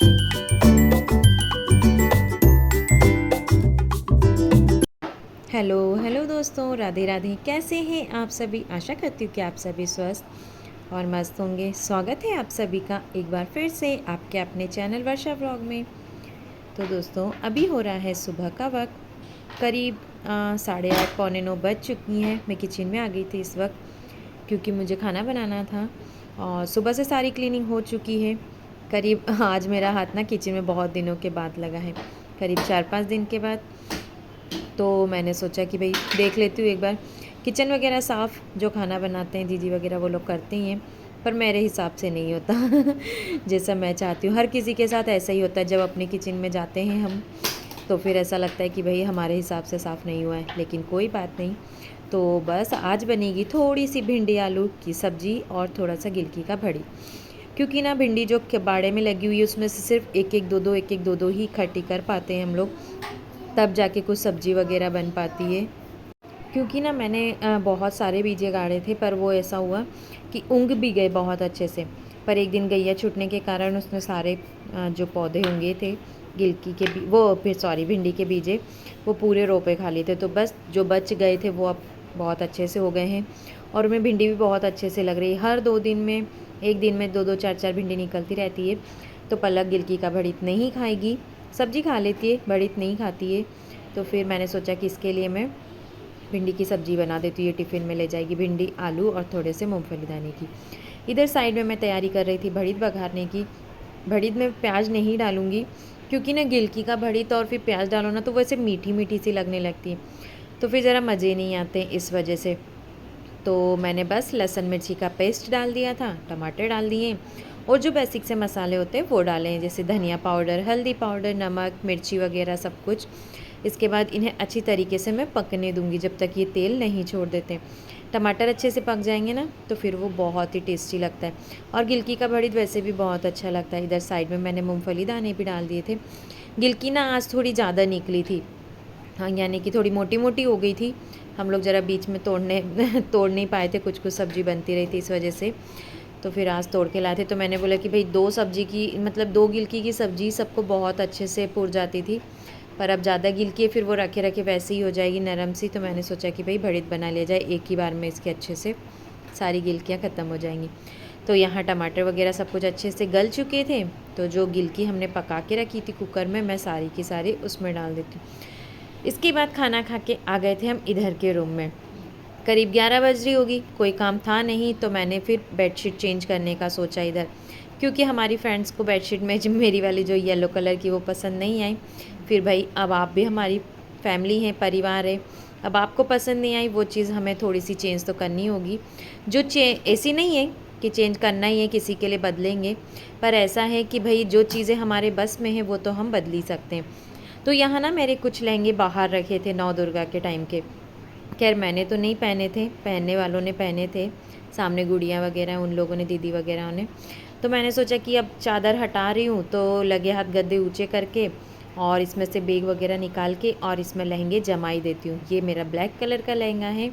Hello hello दोस्तों, राधे राधे। कैसे हैं आप सभी? आशा करती हूँ कि आप सभी स्वस्थ और मस्त होंगे। स्वागत है आप सभी का एक बार फिर से आपके अपने चैनल वर्षा व्लॉग में। तो दोस्तों, अभी हो रहा है सुबह का वक्त, करीब 8:30 पौने 9 बज चुकी हैं। मैं किचन में आ गई थी इस वक्त क्योंकि मुझे खाना बनाना था और सुबह से सारी क्लीनिंग हो चुकी है। करीब आज मेरा हाथ ना किचन में बहुत दिनों के बाद लगा है, करीब 4-5 दिन के बाद। तो मैंने सोचा कि भाई देख लेती हूँ एक बार किचन वगैरह साफ़, जो खाना बनाते हैं दीदी वगैरह वो लोग करते ही हैं, पर मेरे हिसाब से नहीं होता जैसा मैं चाहती हूँ। हर किसी के साथ ऐसा ही होता है, जब अपने किचन में जाते हैं हम तो फिर ऐसा लगता है कि भाई हमारे हिसाब से साफ़ नहीं हुआ है, लेकिन कोई बात नहीं। तो बस आज बनेगी थोड़ी सी भिंडी आलू की सब्ज़ी और थोड़ा सा गिलकी का भड़ी, क्योंकि ना भिंडी जो बाड़े में लगी हुई है उसमें से सिर्फ एक एक दो दो ही इकट्ठी कर पाते हैं हम लोग, तब जाके कुछ सब्ज़ी वगैरह बन पाती है। क्योंकि ना मैंने बहुत सारे बीजे गाड़े थे, पर वो ऐसा हुआ कि उग भी गए बहुत अच्छे से। पर एक दिन गैया छूटने के कारण उसने सारे जो पौधे उगे थे गिलकी के वो फिर सॉरी भिंडी के बीजे, वो पूरे रोपे खा लिए थे। तो बस जो बच गए थे वो अब बहुत अच्छे से हो गए हैं और उनमें भिंडी भी बहुत अच्छे से लग रही है। हर 2 दिन में, एक दिन में 2-2 4-4 भिंडी निकलती रहती है। तो पलक गिलकी का भड़ित नहीं खाएगी, सब्जी खा लेती है, भड़ित नहीं खाती है। तो फिर मैंने सोचा कि इसके लिए मैं भिंडी की सब्ज़ी बना देती हूँ। ये टिफ़िन में ले जाएगी, भिंडी आलू और थोड़े से मूंगफली दाने की। इधर साइड में मैं तैयारी कर रही थी भड़ित बघारने की। भड़ित में प्याज नहीं डालूँगी क्योंकि ना गिलकी का भड़ित और फिर प्याज डालो ना तो वैसे मीठी मीठी सी लगने लगती है, तो फिर ज़रा मज़े नहीं आते इस वजह से। तो मैंने बस लहसुन मिर्ची का पेस्ट डाल दिया था, टमाटर डाल दिए और जो बेसिक से मसाले होते हैं वो डाले हैं, जैसे धनिया पाउडर, हल्दी पाउडर, नमक, मिर्ची वगैरह सब कुछ। इसके बाद इन्हें अच्छी तरीके से मैं पकने दूंगी जब तक ये तेल नहीं छोड़ देते। टमाटर अच्छे से पक जाएंगे ना तो फिर वो बहुत ही टेस्टी लगता है और गिलकी का भड़ित वैसे भी बहुत अच्छा लगता है। इधर साइड में मैंने मूंगफली दाने भी डाल दिए थे। गिलकी ना आज थोड़ी ज़्यादा निकली थी, हाँ, यानी कि थोड़ी मोटी मोटी हो गई थी। हम लोग ज़रा बीच में तोड़ने तोड़ नहीं पाए थे, कुछ कुछ सब्ज़ी बनती रही थी इस वजह से। तो फिर आज तोड़ के लाए थे। तो मैंने बोला कि भाई 2 सब्ज़ी की मतलब 2 गिलकी की सब्ज़ी सबको बहुत अच्छे से पुर जाती थी, पर अब ज़्यादा गिलकी है फिर वो रखे रखे वैसे ही हो जाएगी नरम सी। तो मैंने सोचा कि भाई भड़ित बना लिया जाए एक ही बार में, इसके अच्छे से सारी गिलकियाँ ख़त्म हो जाएंगी। तो यहाँ टमाटर वगैरह सब कुछ अच्छे से गल चुके थे, तो जो गिलकी हमने पका के रखी थी कुकर में, मैं सारी की सारी उसमें डाल देती हूँ। इसके बाद खाना खा के आ गए थे हम इधर के रूम में। करीब 11 बज रही होगी, कोई काम था नहीं, तो मैंने फिर बेडशीट चेंज करने का सोचा इधर, क्योंकि हमारी फ्रेंड्स को बेडशीट में जो मेरी वाली जो येलो कलर की वो पसंद नहीं आई। फिर भाई अब आप भी हमारी फैमिली है, परिवार है, अब आपको पसंद नहीं आई वो चीज़ हमें थोड़ी सी चेंज तो करनी होगी। जो ऐसी नहीं है कि चेंज करना ही है, किसी के लिए बदलेंगे, पर ऐसा है कि भाई जो चीज़ें हमारे बस में है वो तो हम बदल ही सकते हैं। तो यहाँ ना मेरे कुछ लहंगे बाहर रखे थे नौ दुर्गा के टाइम के। खैर मैंने तो नहीं पहने थे, पहनने वालों ने पहने थे, सामने गुड़िया वगैरह उन लोगों ने, दीदी वगैरह ने। तो मैंने सोचा कि अब चादर हटा रही हूँ तो लगे हाथ गद्दे ऊँचे करके और इसमें से बैग वगैरह निकाल के और इसमें लहंगे जमाई देती हूँ। ये मेरा ब्लैक कलर का लहंगा है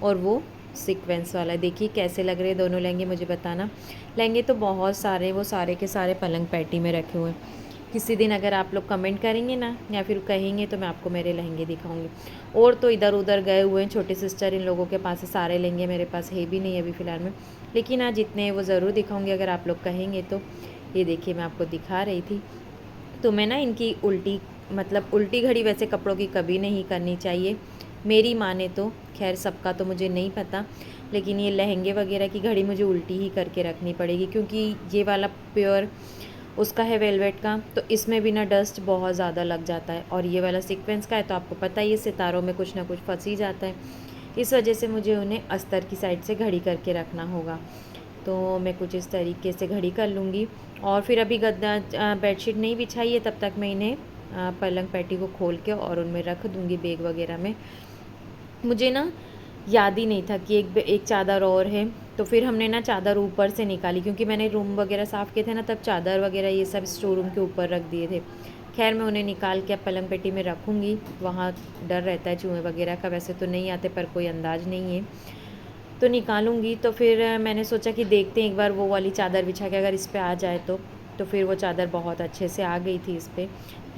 और वो सीक्वेंस वाला। देखिए कैसे लग रहे हैं दोनों लहंगे, मुझे बताना। लहंगे तो बहुत सारे, वो सारे के सारे पलंग पैटी में रखे हुए हैं। किसी दिन अगर आप लोग कमेंट करेंगे ना या फिर कहेंगे तो मैं आपको मेरे लहंगे दिखाऊंगी। और तो इधर उधर गए हुए हैं छोटे सिस्टर, इन लोगों के पास से सारे लहंगे, मेरे पास है भी नहीं अभी फ़िलहाल में, लेकिन आज जितने हैं वो ज़रूर दिखाऊंगी अगर आप लोग कहेंगे तो। ये देखिए मैं आपको दिखा रही थी। तो मैं ना इनकी उल्टी, मतलब उल्टी घड़ी वैसे कपड़ों की कभी नहीं करनी चाहिए मेरी माने तो। खैर सबका तो मुझे नहीं पता, लेकिन ये लहंगे वगैरह की घड़ी मुझे उल्टी ही करके रखनी पड़ेगी, क्योंकि ये वाला प्योर उसका है वेलवेट का, तो इसमें भी ना डस्ट बहुत ज़्यादा लग जाता है, और ये वाला सीक्वेंस का है तो आपको पता ही है सितारों में कुछ ना कुछ फंस ही जाता है। इस वजह से मुझे उन्हें अस्तर की साइड से घड़ी करके रखना होगा। तो मैं कुछ इस तरीके से घड़ी कर लूँगी। और फिर अभी गद्दा बेडशीट नहीं बिछाई है, तब तक मैं इन्हें पलंग पैटी को खोल के और उनमें रख दूँगी बैग वगैरह में। मुझे ना याद ही नहीं था कि एक चादर और है, तो फिर हमने ना चादर ऊपर से निकाली, क्योंकि मैंने रूम वगैरह साफ़ किए थे ना, तब चादर वगैरह ये सब स्टोर रूम के ऊपर रख दिए थे। खैर मैं उन्हें निकाल के अब पलंग पेटी में रखूँगी, वहाँ डर रहता है चूहे वगैरह का, वैसे तो नहीं आते पर कोई अंदाज़ नहीं है, तो निकालूँगी। तो फिर मैंने सोचा कि देखते हैं एक बार वो वाली चादर बिछा के अगर इस पर आ जाए तो तो फिर वो चादर बहुत अच्छे से आ गई थी इस पर।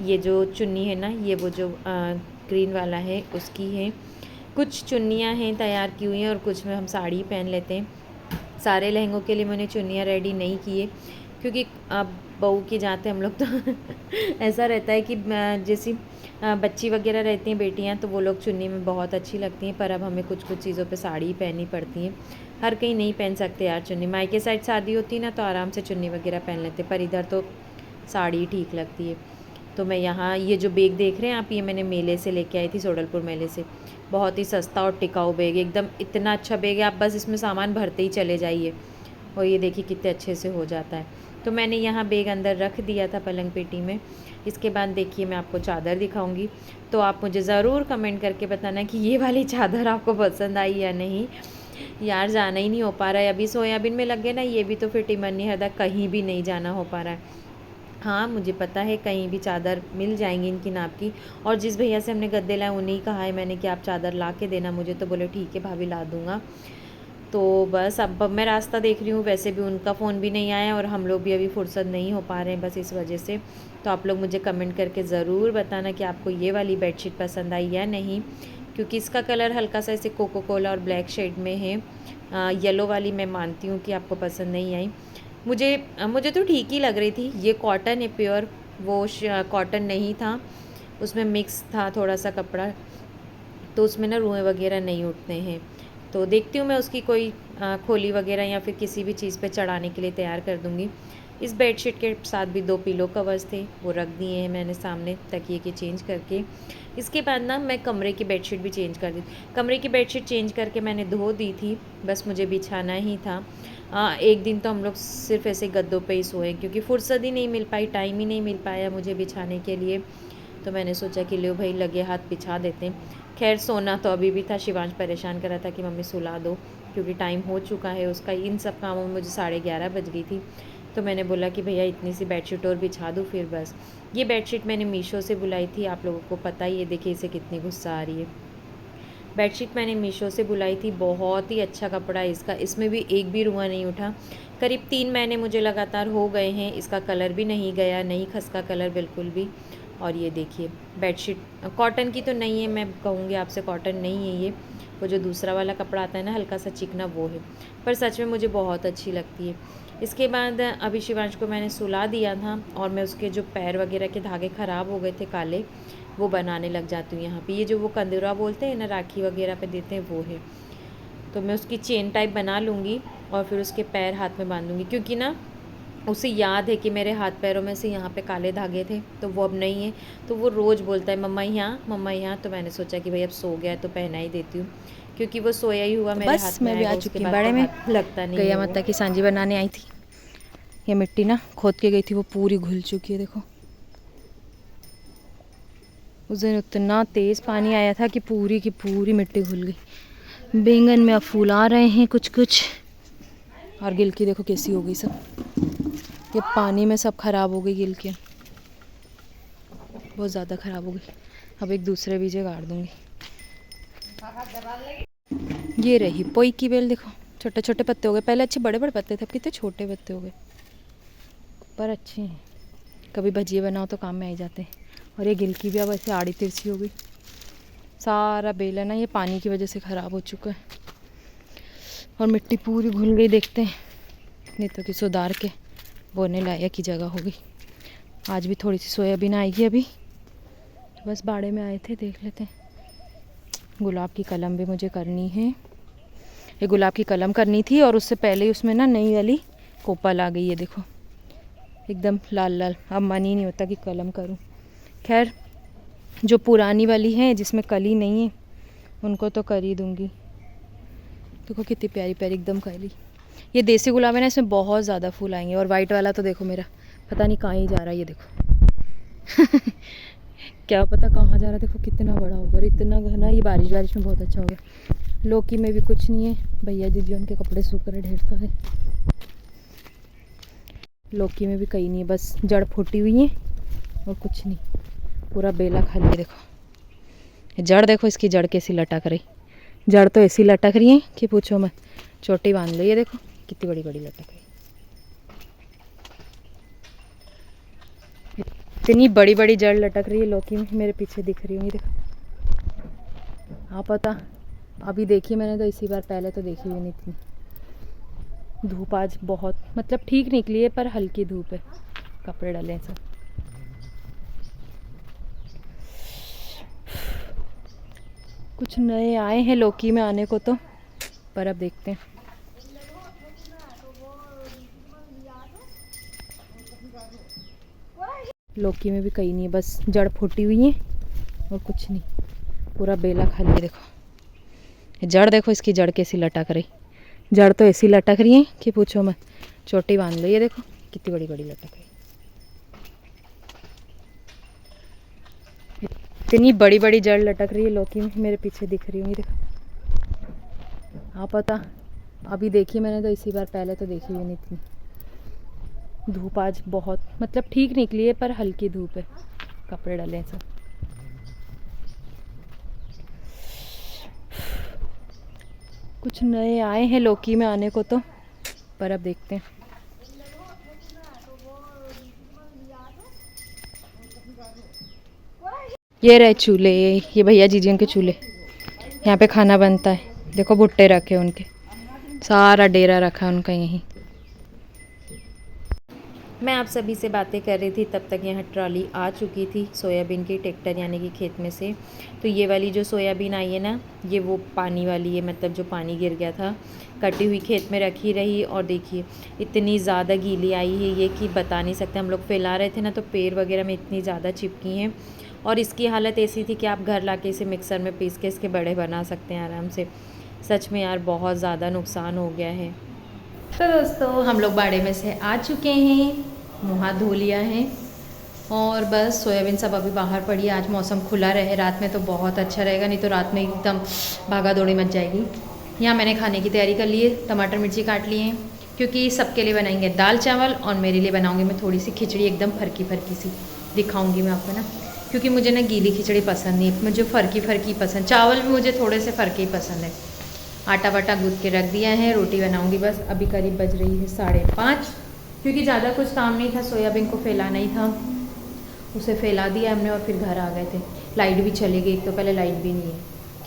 ये जो चुन्नी है ना, ये वो जो ग्रीन वाला है उसकी है। कुछ चुन्नियाँ हैं तैयार की हुई हैं और कुछ में हम साड़ी पहन लेते हैं। सारे लहंगों के लिए मैंने चुन्नियाँ रेडी नहीं किए, क्योंकि अब बहू की जाते हम लोग तो ऐसा रहता है कि जैसी बच्ची वगैरह रहती हैं बेटियां, तो वो लोग चुन्नी में बहुत अच्छी लगती हैं, पर अब हमें कुछ कुछ चीज़ों पे साड़ी ही पहननी पड़ती हैं। हर कहीं नहीं पहन सकते यार चुन्नी। मायके साइड शादी होती है ना तो आराम से चुन्नी वगैरह पहन लेते, पर इधर तो साड़ी ही ठीक लगती है। तो मैं यहाँ ये जो बैग देख रहे हैं आप, ये मैंने मेले से लेके आई थी, सोडलपुर मेले से। बहुत ही सस्ता और टिकाऊ बैग, एकदम इतना अच्छा बैग है, आप बस इसमें सामान भरते ही चले जाइए और ये देखिए कितने अच्छे से हो जाता है। तो मैंने यहाँ बैग अंदर रख दिया था पलंग पेटी में। इसके बाद देखिए मैं आपको चादर दिखाऊंगी, तो आप मुझे ज़रूर कमेंट करके बताना कि ये वाली चादर आपको पसंद आई या नहीं। यार जाना ही नहीं हो पा रहा है, अभी सोयाबीन में लग गए ना, ये भी तो फिर टिमनी हदा, कहीं भी नहीं जाना हो पा रहा है। हाँ मुझे पता है कहीं भी चादर मिल जाएंगी इनकी नाप की, और जिस भैया से हमने गद्दे लाए उन्हीं कहा है मैंने कि आप चादर ला के देना मुझे, तो बोले ठीक है भाभी ला दूँगा। तो बस अब मैं रास्ता देख रही हूँ, वैसे भी उनका फ़ोन भी नहीं आया और हम लोग भी अभी फुर्सत नहीं हो पा रहे हैं बस इस वजह से। तो आप लोग मुझे कमेंट करके ज़रूर बताना कि आपको ये वाली बेडशीट पसंद आई या नहीं, क्योंकि इसका कलर हल्का सा ऐसे कोको कोला और ब्लैक शेड में है। येलो वाली मैं मानती हूँ कि आपको पसंद नहीं आई। मुझे तो ठीक ही लग रही थी। ये कॉटन है प्योर, वो कॉटन नहीं था, उसमें मिक्स था थोड़ा सा कपड़ा, तो उसमें ना रुएँ वगैरह नहीं उठते हैं। तो देखती हूँ मैं उसकी कोई खोली वगैरह या फिर किसी भी चीज़ पे चढ़ाने के लिए तैयार कर दूँगी। इस बेडशीट के साथ भी 2 पिलो कवर्स थे, वो रख दिए हैं मैंने सामने तकिए के चेंज करके। इसके बाद ना मैं कमरे की बेडशीट भी चेंज कर दी। कमरे की बेडशीट चेंज करके मैंने धो दी थी, बस मुझे बिछाना ही था। एक दिन तो हम लोग सिर्फ ऐसे गद्दों पे ही सोए, क्योंकि फुर्सत ही नहीं मिल पाई, टाइम ही नहीं मिल पाया मुझे बिछाने के लिए। तो मैंने सोचा कि लो भाई लगे हाथ बिछा देते हैं। खैर सोना तो अभी भी था, शिवांश परेशान कर रहा था कि मम्मी सुला दो, क्योंकि टाइम हो चुका है उसका। इन सब कामों में मुझे 11:30 बज गई थी। तो मैंने बोला कि भैया इतनी सी बेडशीट और बिछा दूँ फिर बस। ये बेडशीट मैंने मीशो से बुलाई थी, आप लोगों को पता ही है, देखिए इसे कितनी गुस्सा आ रही है। बेडशीट मैंने मीशो से बुलाई थी, बहुत ही अच्छा कपड़ा है इसका, इसमें भी एक भी रुआ नहीं उठा। करीब 3 महीने मुझे लगातार हो गए हैं, इसका कलर भी नहीं गया, नहीं खसका कलर बिल्कुल भी। और ये देखिए बेडशीट कॉटन की तो नहीं है, मैं कहूँगी आपसे कॉटन नहीं है ये, वो जो दूसरा वाला कपड़ा आता है ना हल्का सा चिकना, वो है, पर सच में मुझे बहुत अच्छी लगती है। इसके बाद अभी शिवांश को मैंने सुला दिया था और मैं उसके जो पैर वगैरह के धागे ख़राब हो गए थे काले, वो बनाने लग जाती हूँ यहाँ पे। ये जो वो कंदुरा बोलते हैं ना, राखी वगैरह पे देते हैं, वो है। तो मैं उसकी चेन टाइप बना लूँगी और फिर उसके पैर हाथ में बांधूँगी, क्योंकि ना उसे याद है कि मेरे हाथ पैरों में से यहाँ पे काले धागे थे, तो वो अब नहीं है। तो वो रोज़ बोलता है मम्मा यहाँ, मम्मा यहाँ। तो मैंने सोचा कि भाई अब सो गया है तो पहना ही देती हूँ, क्योंकि वो सोया ही हुआ मेरे हाथ में मैं भी आ आएगा, चुकी उसके हूँ बाद बाड़े तो में। हाथ लगता नहीं गैया है माता वो। की सांझी बनाने आई थी। ये मिट्टी ना खोद के गई थी, वो पूरी घुल चुकी है देखो। उस दिन उतना तेज़ पानी आया था कि पूरी की पूरी मिट्टी घुल गई। बैंगन में अब फूल आ रहे हैं कुछ कुछ, और गिलकी देखो कैसी हो गई सब, ये पानी में सब खराब हो गई गिलकियाँ, बहुत ज़्यादा ख़राब हो गई। अब एक दूसरे बीजे गाड़ दूँगी। ये रही पोई की बेल, देखो छोटे छोटे पत्ते हो गए, पहले अच्छे बड़े बड़े पत्ते थे, अब कितने छोटे पत्ते हो गए, पर अच्छे हैं, कभी भजिए बनाओ तो काम में आ जाते हैं। और ये गिलकी भी अब ऐसे आड़ी तिरछी हो गई। सारा बेल है ना ये पानी की वजह से ख़राब हो चुका है, और मिट्टी पूरी घुल गई। देखते हैं, नहीं तो कि सुधार के बोने लायक की जगह हो गई। आज भी थोड़ी सी सोयाबीन आएगी अभी, बस बाड़े में आए थे, देख लेते हैं। गुलाब की कलम भी मुझे करनी है, ये गुलाब की कलम करनी थी, और उससे पहले ही उसमें ना नई वाली कोपल आ गई है, देखो एकदम लाल लाल। अब मन ही नहीं होता कि कलम करूं। खैर जो पुरानी वाली है जिसमें कली नहीं है उनको तो कर ही दूंगी। देखो कितनी प्यारी प्यारी एकदम कली। ये देसी गुलाब है ना, इसमें बहुत ज़्यादा फूल आएंगे। और वाइट वाला तो देखो मेरा पता नहीं कहाँ ही जा रहा है, ये देखो क्या पता कहाँ जा रहा है, देखो कितना बड़ा होगा और इतना घना। ये बारिश बारिश में बहुत अच्छा हो गया। लौकी में भी कुछ नहीं है, भैया दीदी उनके कपड़े सूख रहे ढेर सारे। लौकी में भी कहीं नहीं है, बस जड़ फूटी हुई है और कुछ नहीं, पूरा बेला खाली है। देखो जड़, देखो इसकी जड़ कैसी लटक रही, जड़ तो ऐसी लटक रही है कि पूछो मत। चोटी बांध लो, ये देखो कितनी बड़ी बड़ी लटक रही। इतनी बड़ी बड़ी जड़ लटक रही है लौकी में, मेरे पीछे दिख रही होंगी, देखो। हाँ पता, अभी देखी मैंने तो इसी बार, पहले तो देखी हुई नहीं इतनी। धूप आज बहुत मतलब ठीक निकली है, पर हल्की धूप है, कपड़े डाले हैं सब। कुछ नए आए हैं लौकी में आने को तो, पर अब देखते हैं। लौकी में भी कहीं नहीं है, बस जड़ फूटी हुई है और कुछ नहीं, पूरा बेला खाली है। देखो जड़, देखो इसकी जड़ कैसी लटक रही, जड़ तो ऐसी लटक रही है कि पूछो मत, चोटी बांध लो। ये देखो कितनी बड़ी बड़ी लटक रही, इतनी बड़ी बड़ी जड़ लटक रही है लौकी में, मेरे पीछे दिख रही होंगी, देखो। हाँ पता, अभी देखी मैंने तो इसी बार, पहले तो देखी हुई नहीं इतनी। धूप आज बहुत मतलब ठीक निकली है, पर हल्की धूप है, कपड़े डाले हैं सब। कुछ नए आए हैं लौकी में आने को तो, पर अब देखते हैं। ये रहे चूल्हे, ये भैया जीजियों के चूल्हे, यहाँ पे खाना बनता है। देखो भुट्टे रखे उनके, सारा डेरा रखा उनका यहीं। मैं आप सभी से बातें कर रही थी, तब तक यहाँ ट्रॉली आ चुकी थी सोयाबीन की, ट्रैक्टर यानी कि खेत में से। तो ये वाली जो सोयाबीन आई है ना, ये वो पानी वाली है, मतलब जो पानी गिर गया था, कटी हुई खेत में रखी रही। और देखिए इतनी ज़्यादा गीली आई है ये कि बता नहीं सकते। हम लोग फैला रहे थे ना, तो पैर वगैरह में इतनी ज़्यादा चिपकी हैं। और इसकी हालत ऐसी थी कि आप घर ला के इसे मिक्सर में पीस के इसके बड़े बना सकते हैं आराम से। सच में यार बहुत ज़्यादा नुकसान हो गया है। तो दोस्तों हम लोग बाड़े में से आ चुके हैं, मुँह हाथ धो लिया है और बस सोयाबीन सब अभी बाहर पड़ी है। आज मौसम खुला रहे, रात में तो बहुत अच्छा रहेगा, नहीं तो रात में एकदम भागा दौड़ी मच जाएगी। यहाँ मैंने खाने की तैयारी कर ली है, टमाटर मिर्ची काट लिए हैं, क्योंकि सबके लिए बनाएंगे दाल चावल और मेरे लिए बनाऊंगी मैं थोड़ी सी खिचड़ी, एकदम फरकी फरकी सी दिखाऊंगी मैं आपको ना, क्योंकि मुझे ना गीली खिचड़ी पसंद नहीं, मुझे फरकी फरकी पसंद। चावल भी मुझे थोड़े से फरके ही पसंद है। आटा वाटा गूँथ के रख दिया है, रोटी बनाऊंगी बस। अभी करीब बज रही है 5:30, क्योंकि ज़्यादा कुछ काम नहीं था, सोयाबीन को फैलाना ही था, उसे फैला दिया हमने और फिर घर आ गए थे। लाइट भी चली गई, एक तो पहले लाइट भी नहीं है।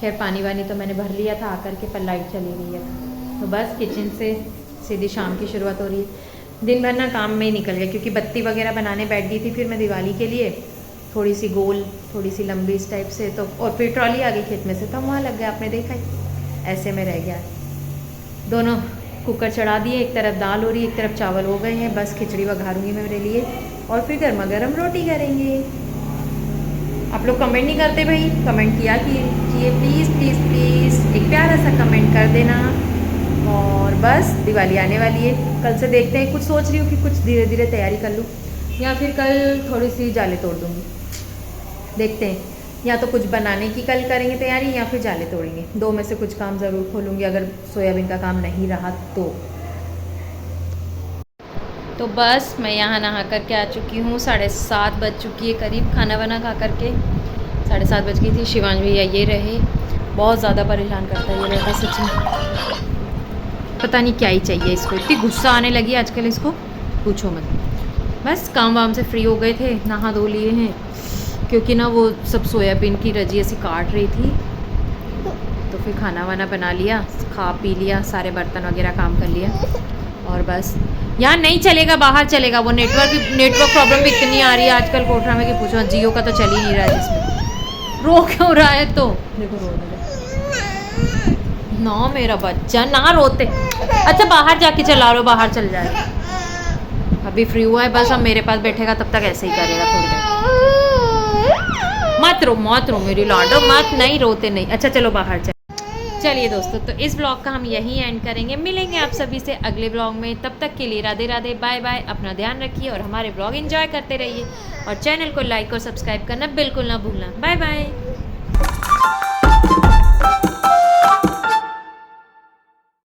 खैर पानी वानी तो मैंने भर लिया था आकर के, पर लाइट चली गई है। तो बस किचन से सीधी शाम की शुरुआत हो रही है। दिन भर ना काम में ही निकल गया, क्योंकि बत्ती वगैरह बनाने बैठ गई थी फिर मैं दिवाली के लिए, थोड़ी सी गोल थोड़ी सी लंबी इस टाइप से। तो और फिर ट्रॉली आ गई खेत में से, तो वहाँ लग गया, आपने देखा ही, ऐसे में रह गया। दोनों कुकर चढ़ा दिए, एक तरफ दाल हो रही है, एक तरफ चावल हो गए हैं। बस खिचड़ी वघारूंगी मैं मेरे लिए और फिर गर्मा गर्म रोटी करेंगे। आप लोग कमेंट नहीं करते भाई, कमेंट किया कीजिए प्लीज़ प्लीज़ प्लीज़, एक प्यारा सा कमेंट कर देना। और बस दिवाली आने वाली है, कल से देखते हैं, कुछ सोच रही हूँ कि कुछ धीरे धीरे तैयारी कर लूँ, या फिर कल थोड़ी सी जाले तोड़ दूँगी, देखते हैं। या तो कुछ बनाने की कल करेंगे तैयारी, या फिर जाले तोड़ेंगे, दो में से कुछ काम ज़रूर खोलूँगी अगर सोयाबीन का काम नहीं रहा तो बस मैं यहाँ नहा करके आ चुकी हूँ, 7:30 बज चुकी है करीब, खाना वाना खा करके 7:30 बज गई थी। शिवांश भैया ये रहे, बहुत ज़्यादा परेशान करता है ये लड़का सच में, पता नहीं क्या ही चाहिए इसको, इतनी गुस्सा आने लगी आजकल इसको, पूछो मत। बस काम वाम से फ्री हो गए थे, नहा धो लिए हैं, क्योंकि ना वो सब सोयाबीन की रजी ऐसी काट रही थी, तो फिर खाना वाना बना लिया, खा पी लिया, सारे बर्तन वगैरह काम कर लिया। और बस यहाँ नहीं चलेगा, बाहर चलेगा, वो नेटवर्क प्रॉब्लम भी इतनी आ रही है आजकल कोटरा में कि पूछो, जियो का तो चल ही नहीं रहा है, जिसमें रो क्यों रहा है, तो देखो रो ना मेरा बच्चा, ना रोते। अच्छा बाहर जाके चला रहे हो, बाहर चल जाए, अभी फ्री हुआ है, बस अब मेरे पास बैठेगा तब तक ऐसे ही करेगा थोड़ी देर। मत रो मेरी लाडो, मत, नहीं रोते नहीं। अच्छा चलो बाहर चलिए दोस्तों, तो इस ब्लॉग का हम यहीं एंड करेंगे, मिलेंगे आप सभी से अगले ब्लॉग में। तब तक के लिए राधे राधे, बाय बाय, अपना ध्यान रखिए और हमारे ब्लॉग एंजॉय करते रहिए, और चैनल को लाइक और सब्सक्राइब करना बिल्कुल ना भूलना। Bye bye.